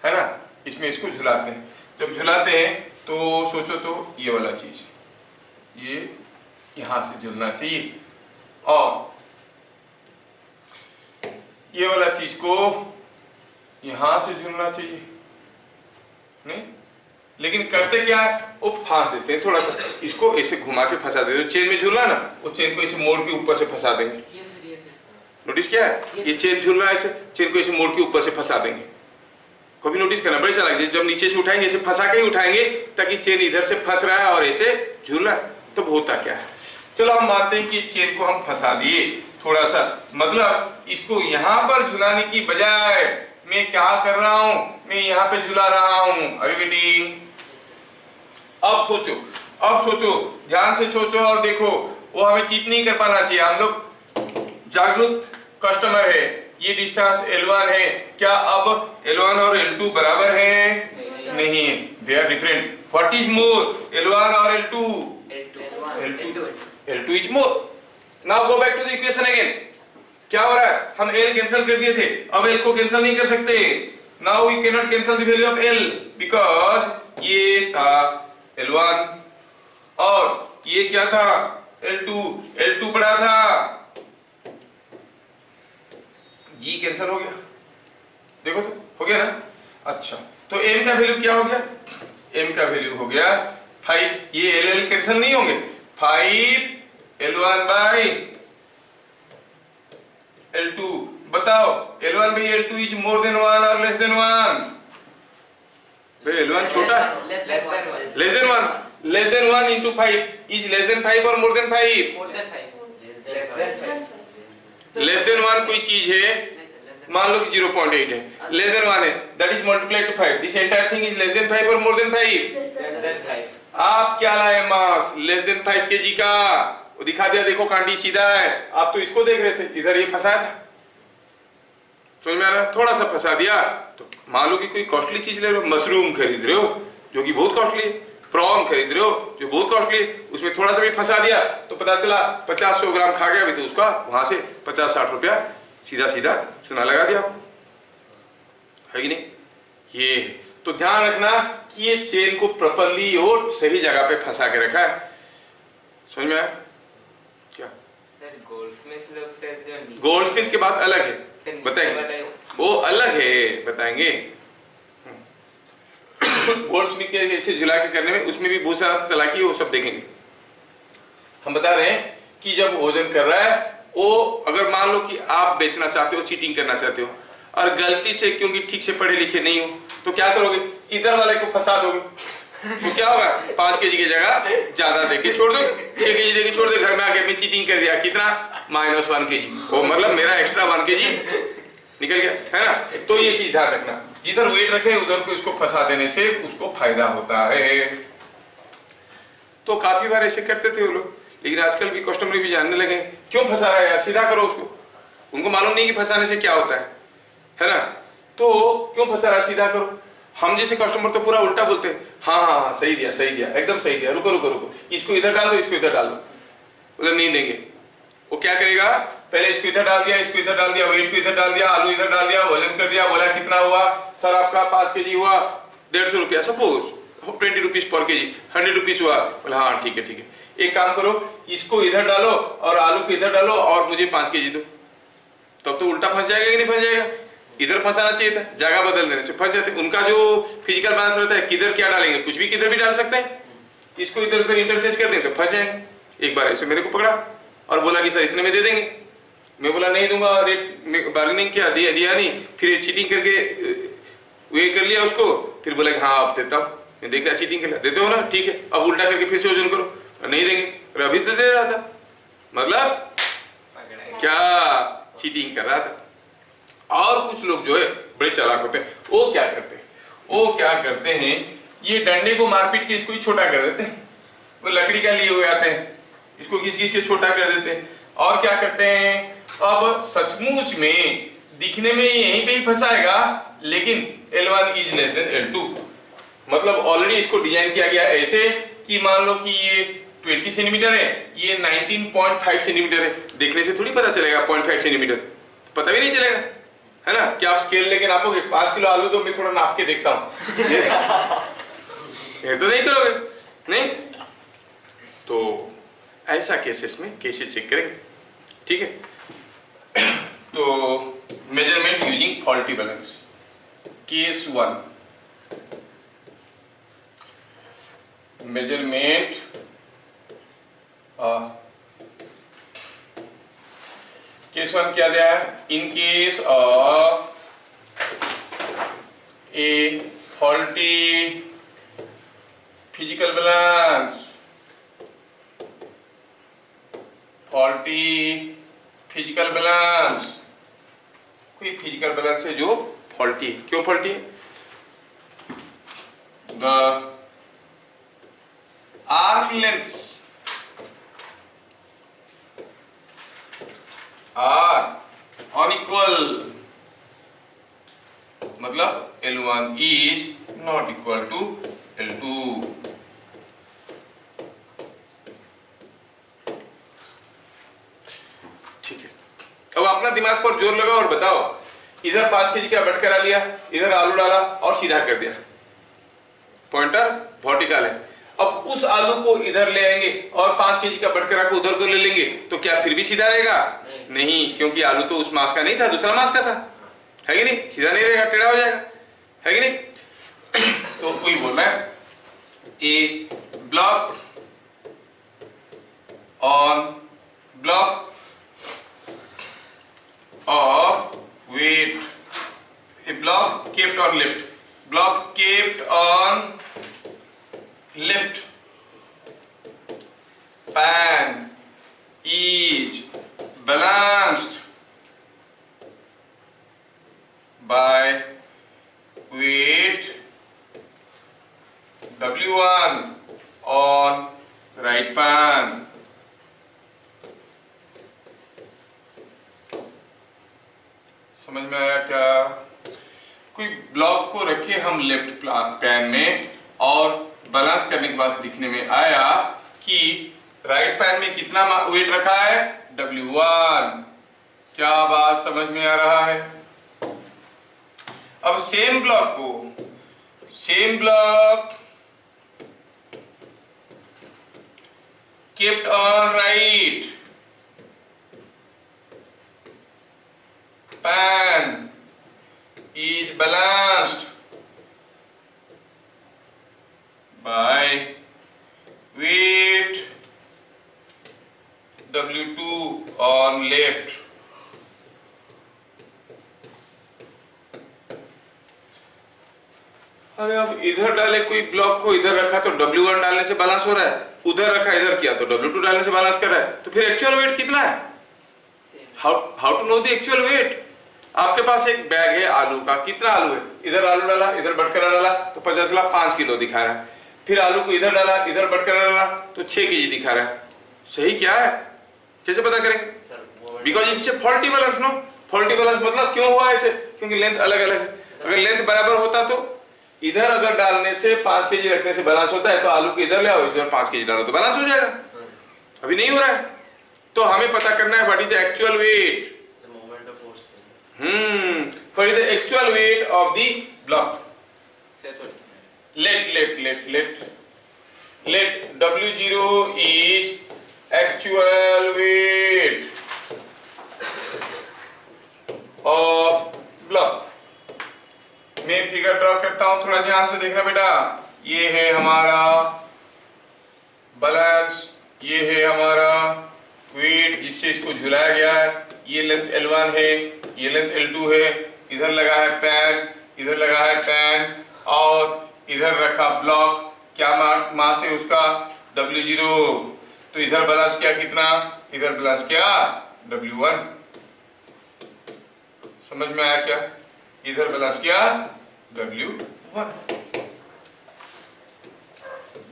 है ना, इसमें इसको झुलाते हैं। जब झुलाते हैं तो सोचो तो ये वाला चीज ये यहाँ से झुलना चाहिए और ये वाला चीज को यहां से झुलना चाहिए, नहीं? लेकिन करते क्या है, वो फांस देते हैं, थोड़ा सा इसको ऐसे घुमा के फंसा देते हैं। चेन में झूलना ना, वो चेन को ऐसे मोड़ के ऊपर से फंसा देंगे। नोटिस किया है? ये चेन झूल रहा है, ऐसे चेन को ऐसे मोड़ के ऊपर से फंसा देंगे। कभी नोटिस करना, बड़े चालाक से जब नीचे से उठाएंगे ऐसे फंसा के ही उठाएंगे ताकि चेन इधर से फंस रहा है और ऐसे झूल रहा है। तब होता क्या है, चलो हम मानते हैं कि चेन को हम फंसा दिए थोड़ा सा, मतलब इसको यहां पर झुलाने की बजाय मैं क्या कर रहा हूं, मैं यहां पे झुला रहा हूं। Are you getting? अब सोचो, ध्यान से सोचो और देखो, वो हमें चीट नहीं कर पाना चाहिए। हम लोग जागरूक कस्टमर है। ये डिस्टेंस L1 है, क्या अब L1 और L2 बराबर है? नहीं है, they are different. What is more, L1 और L2? L2 is more. Now go back to the equation again. क्या हो रहा है, हम L कैंसिल कर दिए थे, अब L को कैंसिल नहीं कर सकते। Now we can not cancel the value of L because ये था L1 और ये क्या था L2 पड़ा था, G कैंसिल हो गया। देखो तो हो गया ना। अच्छा, तो M का वैल्यू क्या हो गया, M का वैल्यू हो गया 5। ये L कैंसिल नहीं होंगे, 5 L1 by L2। बताओ L1 by L2 is more than 1 or less than 1? भाई L1 छोटा है, less than 1 into 5 is less than 5 or more than 5? less than 1 कोई चीज है, मान लो कि 0.8 है, less than 1 है, that is multiplied to 5. This entire thing is less than 5 or more than 5? आप क्या लाए मास, लेस देन 5 kg का, वो दिखा दिया, देखो कांटी सीधा है। आप तो इसको देख रहे थे, इधर ये फंसाया था, समझ में आ रहा है? थोड़ा सा फंसा दिया। तो मान लो कि कोई कॉस्टली चीज ले रहे हो, मशरूम खरीद रहे हो जो कि बहुत कॉस्टली है, प्रॉन खरीद रहे हो जो बहुत कॉस्टली है, उसमें थोड़ा सा भी फंसा दिया तो पता चला 50-100 ग्राम खा गया भी, तो उसका वहां से 50-60 रुपया सीधा चूना लगा दिया आपको, है कि नहीं? ये तो ध्यान रखना कि ये चेन को प्रॉपर्ली और सही जगह पे फंसा के रखा है। समझ में आया क्या? गोल्डस्मिथ के बाद अलग है, बताएंगे, वो अलग है, बताएंगे। गोल्डस्मिथ के ऐसे झुला के करने में उसमें भी बहुत सारा चालाकी है, वो सब देखेंगे। हम बता रहे हैं कि जब वजन कर रहा है, वो अगर मान लो कि आप बेचना चाहते हो, चीटिंग करना चाहते हो और गलती से, क्योंकि ठीक से पढ़े लिखे नहीं हो, तो क्या करोगे, इधर वाले को फंसा दोगे, तो क्या होगा, 5 kg की जगह ज्यादा देके छोड़ दो, 6 kg देके छोड़ दो, घर में आके मैं चीटिंग कर दिया, कितना, -1 kg, वो मतलब मेरा एक्स्ट्रा 1 kg निकल गया, है ना? तो ये चीज ध्यान रखना, जिधर वेट रखे उधर को इसको फंसा देने से उसको फायदा होता है। तो काफी बार ऐसे करते थे वो लोग, लेकिन आजकल भी कस्टमर भी जानने लगे क्यों फंसा रहा है यार, सीधा करो उसको। उनको मालूम नहीं कि फंसाने से क्या होता है ना? तो क्यों फंसा रहा है, सीधा करो। हम जैसे कस्टमर तो पूरा उल्टा बोलते हैं, हाँ सही दिया एकदम सही दिया, रुको इसको इधर डाल दो, इसको इधर डाल दो, उधर नहीं देंगे। वो क्या करेगा, पहले इसको इधर डाल दिया, इसको इधर डाल दिया, वेट को इधर डाल दिया, आलू इधर डाल दिया, वजन कर दिया, बोला कितना हुआ सर आपका, 5 kg हुआ 150 रुपया, suppose 20 rupees per kg, 100 rupees हुआ, बोला हाँ ठीक है। एक काम करो, इसको इधर डालो और आलू को इधर डालो और मुझे 5 kg दो। तब तो उल्टा फंस जाएगा कि नहीं फंस जाएगा? इधर फंसाना चाहिए था, जगह बदल देने से फंस जाते। उनका जो फिजिकल बैलेंस रहता है, किधर क्या डालेंगे, कुछ भी किधर भी डाल सकते हैं, इसको इधर उधर इंटरचेंज कर दें तो फंस जाएंगे। एक बार ऐसे मेरे को पकड़ा और बोला कि सर इतने में दे देंगे, मैं बोला नहीं दूंगा, रेट बार्गेनिंग किया, दिया नहीं, फिर चीटिंग करके वे कर लिया उसको, फिर बोला कि हाँ अब देता हूँ, मैं देख रहा चीटिंग कर लिया, देते हो ना ठीक है, अब उल्टा करके फिर से वजन करो, नहीं देंगे, अभी तो दे रहा था, मतलब क्या चीटिंग कर रहा था। और कुछ लोग जो है बड़े चालाक होते हैं, वो क्या करते हैं ये डंडे को मारपीट के इसको ही छोटा कर देते हैं, वो लकड़ी का लिए हुए आते हैं, इसको घिस घिस के छोटा कर देते हैं। और क्या करते हैं, अब सचमुच में दिखने में यहीं पे ही फंसाएगा, लेकिन L1 is less than L2। मतलब ऑलरेडी इसको डिजाइन किया गया ऐसे कि मान लो कि ये 20 सेंटीमीटर है, ये 19.5 सेंटीमीटर है। देखने से थोड़ी पता चलेगा 0.5 सेंटीमीटर, पता भी नहीं चलेगा, है ना। क्या आप स्केल लेके नापोगे 5 किलो आलू, तो मैं थोड़ा नाप के देखता हूँ ये तो नहीं करोगे, नहीं। तो ऐसा केसेस में केसेस चेक करेंगे, ठीक है। तो measurement using faulty balance, case 1, measurement case 1 क्या दिया है, in case of a faulty physical balance, faulty physical balance, कोई फिजिकल बैलेंस है जो फॉल्टी है। क्यों फॉल्टी है, the arc lengths are unequal, मतलब L1 is not equal to L2। ठीक है, अब अपना दिमाग पर जोर लगाओ और बताओ, इधर 5 केजी का बट करा लिया, इधर आलू डाला और सीधा कर दिया, पॉइंटर वर्टिकल है। अब उस आलू को इधर ले आएंगे और 5 केजी का बट करा को उधर को ले लेंगे, तो क्या फिर भी सीधा रहेगा? नहीं, क्योंकि आलू तो उस मास का नहीं था, दूसरा मास का था, है कि नहीं, सीधा नहीं रहेगा, टेढ़ा हो जाएगा, है कि नहीं। तो कोई बोल रहा है a block on block of weight, a block kept on left, block kept on left pan is balanced by weight W1 on right pan। समझ में आया क्या? कोई ब्लॉक को रखे हम लेफ्ट पैन में और बैलेंस करने के बाद दिखने में आया कि राइट पैन में कितना वेट रखा है, W1। क्या बात समझ में आ रहा है? अब same block kept on right pan is balanced by weight W2 on left। अरे अब इधर डाले कोई ब्लॉक को, इधर रखा तो W1 डालने से बैलेंस हो रहा है, उधर रखा इधर किया तो W2 डालने से बैलेंस कर रहा है, तो फिर एक्चुअल वेट कितना है? How to know the actual weight? आपके पास एक बैग है आलू का, कितना आलू है, इधर आलू डाला, इधर बटकरा डाला तो 5 किलो दिखा रहा है, फिर आलू को इधर डाला, इधर बटकरा डाला तो 6 केजी दिखा रहा है। सही क्या है, कैसे पता करेंगे? Because it's a faulty balance. No, faulty balance मतलब क्यों हुआ ऐसे? क्योंकि लेंथ अलग अलग है। अगर लेंथ बराबर होता तो इधर अगर डालने से 5 केजी रखने से बैलेंस होता है, तो आलू को इधर ले आओ, इसमें 5 केजी डालो तो बैलेंस हो जाएगा। अभी नहीं हो रहा है, तो हमें पता करना है what is the actual wait. What is the actual weight of the block? Let W0 is actual weight of block। मैं फिगर ड्रॉ करता हूं, थोड़ा ध्यान से देखना बेटा। ये है हमारा बैलेंस, ये है हमारा वेट जिससे इसको झुलाया गया है, ये लेंथ L1 है, ये लेंथ L2 है, इधर लगा है पैन, इधर लगा है पैन, और इधर रखा ब्लॉक। क्या मास है उसका? W0। तो इधर बैलेंस किया कितना? इधर बैलेंस किया W1। समझ में आया क्या? इधर बैलेंस किया W1।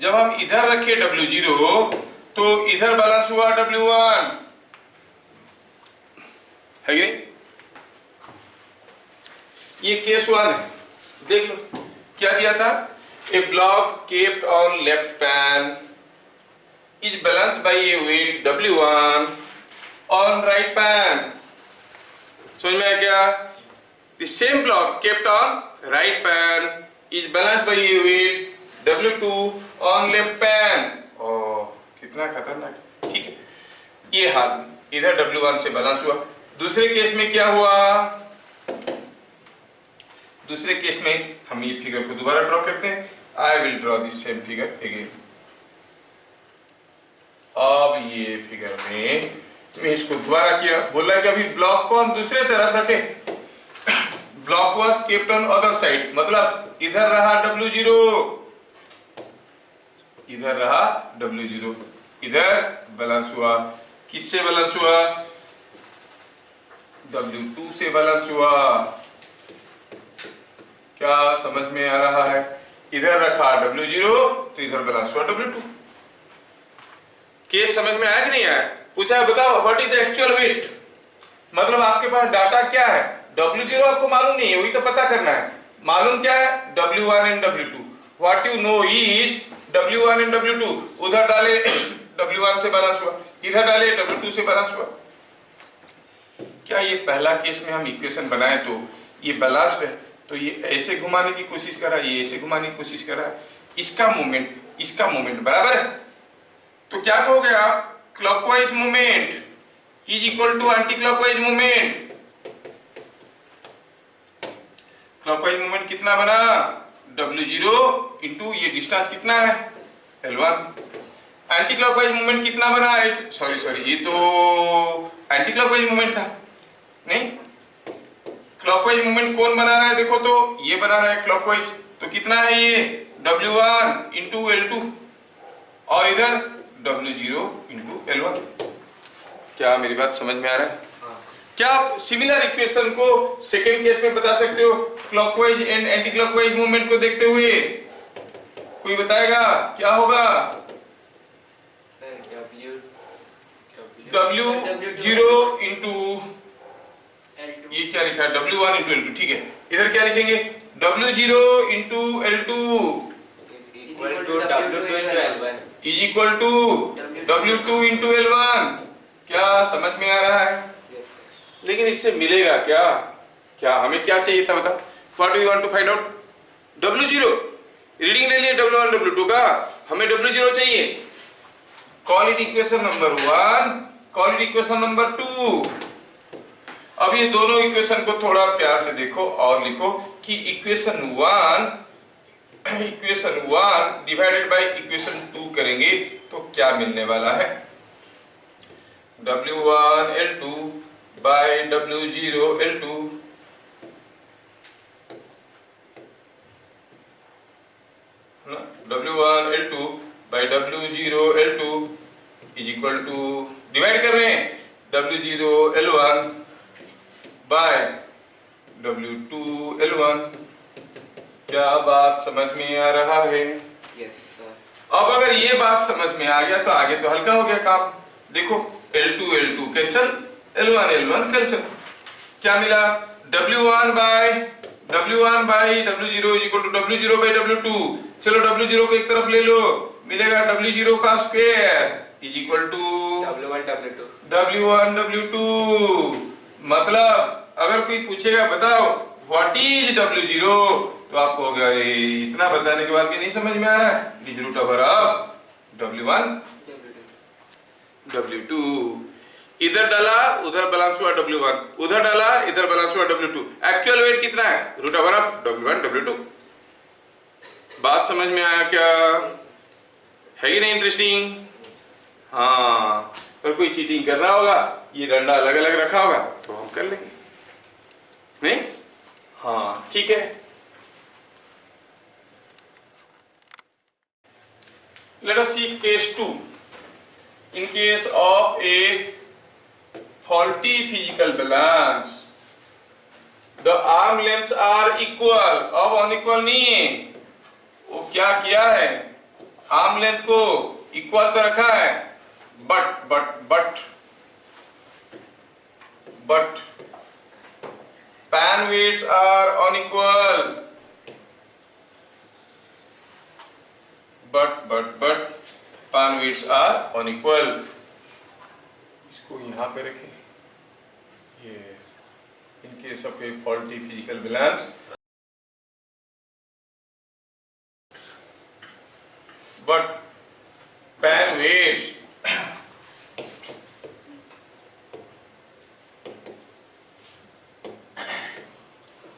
जब हम इधर रखे W0 तो इधर बैलेंस हुआ W1, है ये? ये केस 1 है। देख लो क्या दिया था, a block kept on left pan is balanced by a weight W1 on right pan. समझ में आया क्या? The same block kept on right pan is balanced by a weight W2 on left pan. ओह कितना खतरनाक, ठीक है। ये हाल इधर W1 से बैलेंस हुआ। दूसरे केस में क्या हुआ? दूसरे केस में हम ये फिगर को दोबारा ड्रॉ करते हैं। I will draw this same figure again. अब ये फिगर में मैं इसको दोबारा किया, बोला कि अभी ब्लॉक को हम दूसरे तरफ रखे। Block was kept on other side, मतलब इधर रहा W0, इधर रहा W0, इधर बैलेंस हुआ। किससे बैलेंस हुआ? W2 से बैलेंस हुआ। क्या समझ में आ रहा है? इधर रखा W0 तो इधर बैलेंस हुआ W2। केस समझ में आया कि नहीं आया? पूछा है बताओ what is the actual wait, मतलब आपके पास डाटा क्या है? W0 आपको मालूम नहीं है, वही तो पता करना है। मालूम क्या है? W1 and W2। What you know is W1 and W2। उधर डाले W1 से बैलेंस हुआ, इधर डाले W2 से बैलेंस हुआ। क्या ये पहला केस में हम इक्वेशन बनाए तो ये बैलेंस्ड है, तो ये ऐसे घुमाने की कोशिश कर रहा है, ये ऐसे घुमाने की कोशिश कर रहा है, इसका मोमेंट बराबर है। तो क्या कहोगे आप? Clockwise moment is equal to anticlockwise moment. Clockwise moment कितना बना? W0 इंटू ये डिस्टेंस कितना है? L1। एंटी क्लॉकवाइज मोमेंट कितना बना? सॉरी ये तो एंटी क्लॉकवाइज मोमेंट था, नहीं। क्लॉकवाइज मोमेंट कौन बना रहा है? देखो तो ये बना रहा है क्लॉकवाइज, तो कितना है ये? W1 इंटू L2 और इधर W0 इंटू L1। क्या मेरी बात समझ में आ रहा है? क्या आप सिमिलर इक्वेशन को सेकेंड केस में बता सकते हो clockwise and anti clockwise movement को देखते हुए? कोई बताएगा क्या होगा? W0 इंटू ये क्या लिखा है? W1 इंटू L2, ठीक है। इधर क्या लिखेंगे? W0 into L2 equal to W2 into L1 is equal to W2 into L1। क्या समझ में आ रहा है? लेकिन इससे मिलेगा क्या? क्या हमें क्या चाहिए था बताओ? What we want to find out? W0 reading ले लिए W1 W2 का, हमें W0 चाहिए। Call it equation number 1, call it equation number 2। अब ये दोनों इक्वेशन को थोड़ा प्यार से देखो और लिखो कि इक्वेशन 1 डिवाइडेड बाय इक्वेशन 2 करेंगे तो क्या मिलने वाला है? W1 L2 by W0 L2 W1 L2 by W0 L2 is equal to, divide कर रहे हैं, W0 L1 bye W2 L1। क्या बात समझ में आ रहा है? Yes sir. अब अगर ये बात समझ में आ गया तो आगे तो हल्का हो गया काम। देखो L2 L2 cancel, L1 L1 cancel. क्या मिला? W1 by W0 is equal to W0 by W2। चलो W0 को एक तरफ ले लो, मिलेगा W0 का square is equal to W1 W2। मतलब अगर कोई पूछेगा बताओ व्हाट इज W0 तो आप कहोगे अरे इतना बताने के बाद भी नहीं समझ में आ रहा है, is root over of W1 W2। इधर डाला उधर बैलेंस हुआ W1, उधर डाला इधर बैलेंस हुआ W2। एक्चुअल वेट कितना है? Root over of W1 W2। बात समझ में आया क्या? है ही नहीं इंटरेस्टिंग? हाँ, अगर कोई चीटिंग कर रहा होगा, ये डंडा अलग अलग रखा होगा तो हम कर लेंगे, नहीं? हाँ ठीक है। Let us see case 2. In case of a faulty physical balance, the arm lengths are equal। अब unequal नहीं है, वो क्या किया है? आर्म लेंथ को इक्वल तो रखा है, but pan weights are unequal. But pan weights are unequal. इसको यहाँ पे रखें. Yes. In case of a faulty physical balance, but pan weights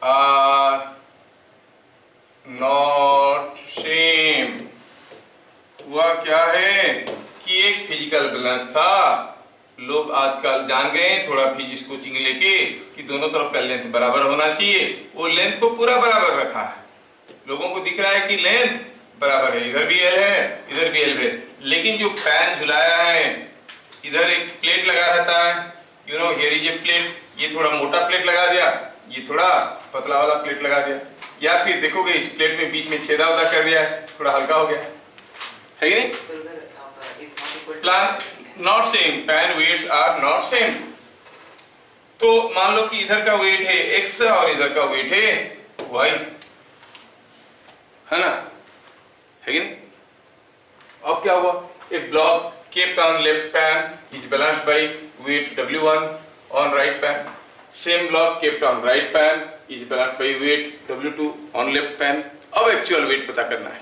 are not same. हुआ क्या है कि एक फिजिकल बैलेंस था, लोग आजकल जान गए थोड़ा फिजिक्स कोचिंग लेके कि दोनों तरफ का लेंथ बराबर होना चाहिए, वो लेंथ को पूरा बराबर रखा है, लोगों को दिख रहा है कि लेंथ बराबर है, इधर भी एल है इधर भी एल है, लेकिन जो पैन झुलाया है इधर एक प्लेट लगा रहता है, you know here is a plate, ये थोड़ा मोटा प्लेट लगा दिया, ये थोड़ा पतला वाला प्लेट लगा दिया, या फिर देखोगे इस प्लेट में बीच में छेदा उदा कर दिया है, थोड़ा हल्का हो गया है कि नहीं? Pan not same, pan weights are not same. तो मान लो कि इधर का वेट है x और इधर का वेट है y, है ना, है कि नहीं? अब क्या हुआ, ए block kept on left pan is balanced by weight W1 on right pan, same block kept on right pan is balanced by weight W2 on left pan। अब एक्चुअल वेट पता करना है,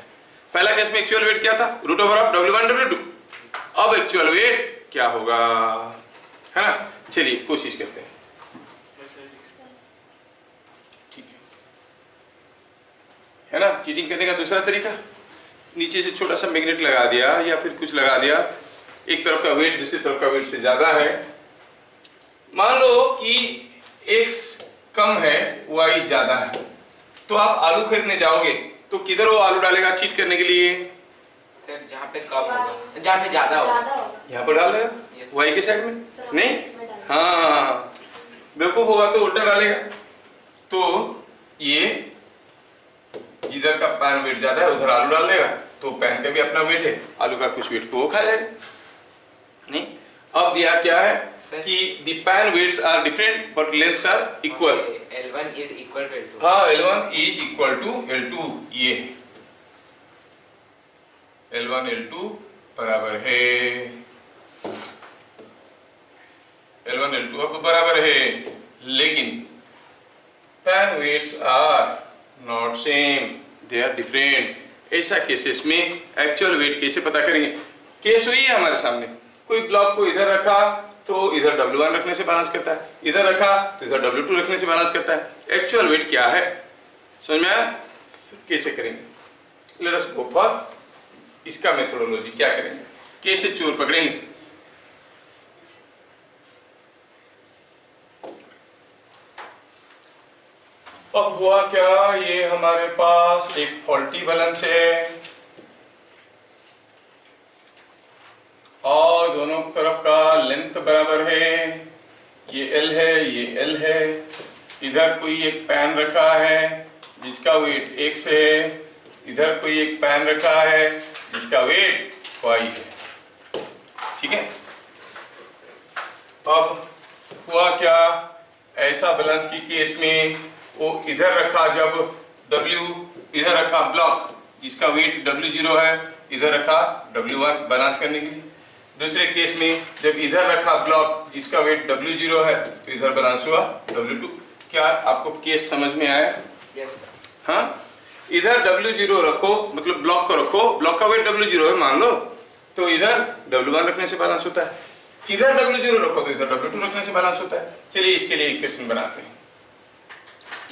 पहला केस में एक्चुअल वेट क्या था, root over of W1 W2, अब actual weight क्या होगा, है ना? चलिए कोशिश करते हैं, ठीक है ना? चीटिंग करने का दूसरा तरीका, नीचे से छोटा सा मैग्नेट लगा दिया या फिर कुछ लगा दिया, एक तरफ का वेट दूसरी तरफ का वेट से ज्यादा है, मान लो कि x कम है y ज्यादा है, तो आप आलू खरीदने जाओगे तो किधर वो आलू डालेगा चीट करने के लिए? सर जहाँ पे कम होगा, जहाँ पे ज्यादा होगा यहाँ पर डाल देगा y के साइड में, नहीं? हाँ, बेवकूफ होगा तो उल्टा डालेगा, तो ये इधर का पैन वेट ज्यादा है उधर आलू डाल देगा, तो पैन का भी अपना वेट है, आलू का कुछ वेट को वो खा जाएगा, नहीं? अब दिया क्या है कि the pan weights are different but lengths are equal। L1 is equal to L2। हाँ, L1 is equal to L2, ये है L1 L2 बराबर है, L1 L2 अब बराबर है, लेकिन pan weights are not same, they are different। ऐसा केसेस में एक्चुअल वेट कैसे पता करेंगे? केस वही है हमारे सामने, कोई ब्लॉक को इधर रखा तो इधर W1 रखने से बैलेंस करता है, इधर रखा तो इधर W2 रखने से बैलेंस करता है। एक्चुअल वेट क्या है समझ में आया? कैसे करेंगे? लेट अस गो फॉर इसका मेथोडोलॉजी, क्या करेंगे, कैसे चोर पकड़ेंगे? अब हुआ क्या, ये हमारे पास एक फॉल्टी बैलेंस है और दोनों तरफ का लेंथ बराबर है, ये L है ये L है, इधर कोई एक पैन रखा है जिसका वेट x है, इधर कोई एक पैन रखा है जिसका वेट y है, ठीक है? अब हुआ क्या, ऐसा बैलेंस की केस में वो इधर रखा जब W, इधर रखा ब्लॉक जिसका वेट W0 है, इधर रखा W1 बैलेंस करने के लिए। दूसरे केस में जब इधर रखा ब्लॉक जिसका वेट W0 है तो इधर बैलेंस हुआ W2। क्या आपको केस समझ में आया? Yes sir. हाँ, इधर W0 रखो, मतलब ब्लॉक को रखो, ब्लॉक का वेट W0 है मान लो, तो इधर W1 रखने से बैलेंस होता है, इधर W0 रखो तो इधर W2 रखने से बैलेंस होता है। चलिए इसके लिए इक्वेशन बनाते हैं।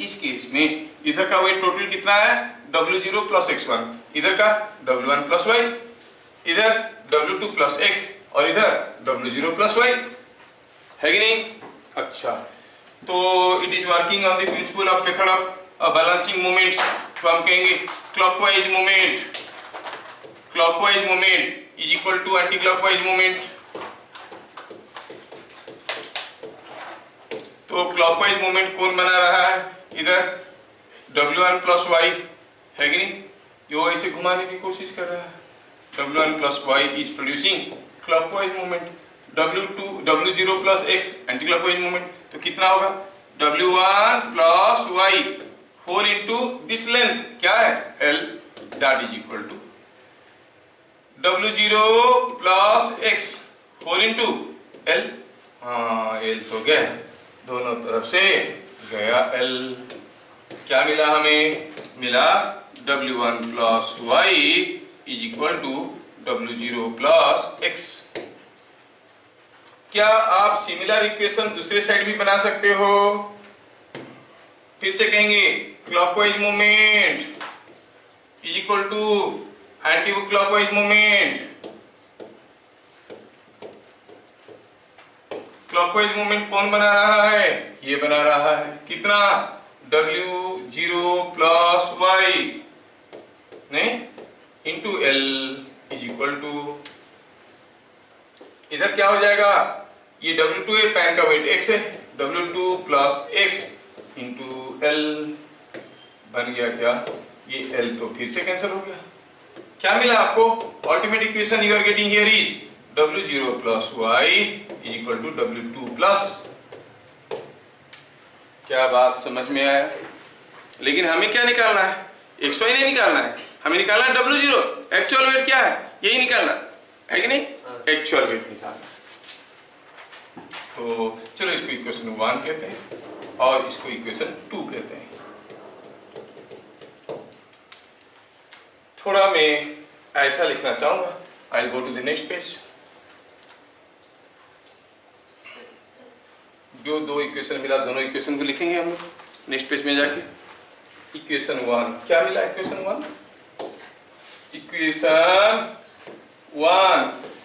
इस केस में इधर का वेट टोटल कितना है, W0 प्लस x1, इधर का W1 प्लस y, इधर W2 प्लस x और इधर W0 प्लस y, है कि नहीं? अच्छा, तो it is working on the principle of method of balancing moments, तो हम कहेंगे clockwise moment is equal to anticlockwise moment. तो क्लॉकवाइज मोमेंट कौन बना रहा है, इधर W1 प्लस y, है कि नहीं? यो ऐसे घुमाने की कोशिश कर रहा है, W1 plus y is producing clockwise movement, W0 plus x anti-clockwise movement. तो कितना होगा? W1 plus y whole into this length क्या है? L, that is equal to W0 plus x whole into L. हाँ, L तो गया, दोनों तरफ से गया L. क्या मिला हमें? मिला W1 plus y is equal to W0 plus x. क्या आप सिमिलर इक्वेशन दूसरे साइड भी बना सकते हो? फिर से कहेंगे clockwise movement is equal to anticlockwise movement. Clockwise movement कौन बना रहा है? ये बना रहा है. कितना? W0 plus y नहीं into L is equal to, इधर क्या हो जाएगा? ये W2 है, पैन का वेट x है, W2 plus x into L बन गया क्या? ये L तो फिर से कैंसिल हो गया. क्या मिला आपको? Ultimate equation you are getting here is W0 plus y is equal to W2 plus. क्या बात समझ में आया? लेकिन हमें क्या निकालना है? XY नहीं निकालना है, हमें निकालना है W0. एक्चुअल वेट क्या है? यही निकालना है कि नहीं? एक्चुअल वेट निकालना. तो चलो इसको इक्वेशन 1 कहते हैं और इसको इक्वेशन 2 कहते हैं. थोड़ा मैं ऐसा लिखना चाहूंगा. I go to the next page. जो दो इक्वेशन मिला दोनों इक्वेशन को लिखेंगे हम लोग नेक्स्ट पेज में जाके. इक्वेशन 1 क्या मिला? इक्वेशन 1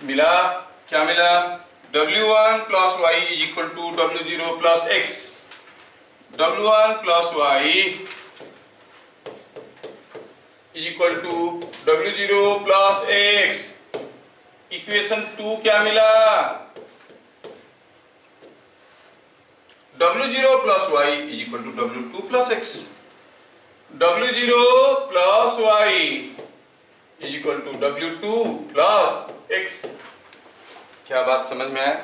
मिला. क्या मिला? W1 plus y is equal to W0 plus x. W1 plus y is equal to W0 plus x. Equation 2 क्या मिला? W0 plus y is equal to W2 plus x. W0 plus y is equal to W2 plus x. क्या बात समझ में आया?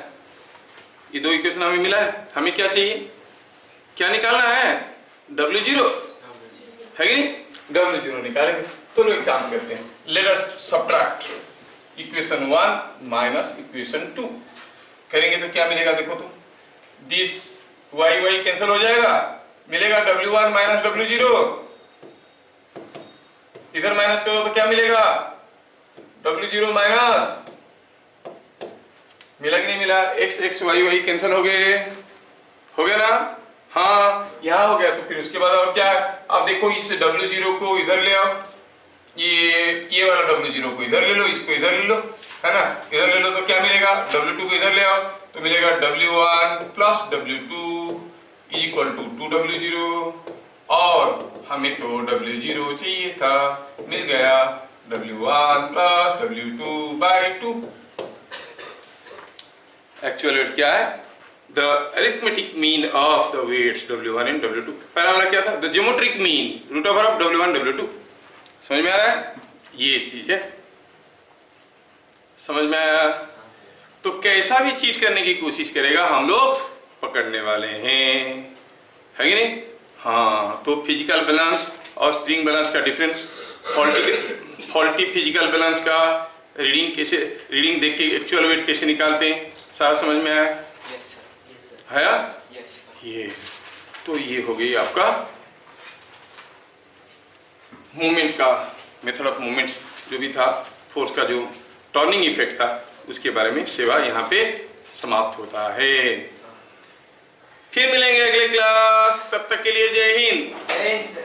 ये दो equation हमें मिला है. हमें क्या चाहिए? क्या निकालना है? W0 है कि नहीं? W0 निकालेंगे. तो लोग एक काम करते हैं. Let us subtract equation 1 minus equation 2 करेंगे तो क्या मिलेगा? देखो तो दिस y कैंसिल हो जाएगा. मिलेगा W1 माइनस W0. इधर माइनस करो तो क्या मिलेगा? W0 माइनस, मिला कि नहीं मिला? x y कैंसिल हो गए. हो गया ना? हाँ, यहाँ हो गया. तो फिर उसके बाद और क्या है? अब देखो इस W0 को इधर ले आओ, ये वाला W0 को इधर ले लो, इसको इधर ले लो, है ना? इधर ले लो तो क्या मिलेगा? W2 को इधर ले आओ तो मिलेगा W1 plus W2 equal to 2W0. और हमें तो W0 चाहिए था, मिल गया W1 plus W2 by 2. Actual weight क्या है? The arithmetic mean of the weights W1 and W2. पहला वाला क्या था? The geometric mean root over of W1 W2. समझ में आ रहा है? ये चीज है. समझ में आया? तो कैसा भी चीट करने की कोशिश करेगा हम लोग पकड़ने वाले हैं, है कि नहीं? हाँ, तो फिजिकल बैलेंस और स्प्रिंग बैलेंस का डिफरेंस, फॉल्टी फिजिकल बैलेंस का रीडिंग कैसे, रीडिंग देख के एक्चुअल वेट कैसे निकालते हैं, सारा समझ में आया? है ये. तो ये हो गई आपका मूवमेंट का मेथड ऑफ मूवमेंट्स, जो भी था फोर्स का जो टर्निंग इफेक्ट था उसके बारे में सेवा यहाँ पे समाप्त होता है. फिर मिलेंगे अगले क्लास. तब तक के लिए जय हिंद.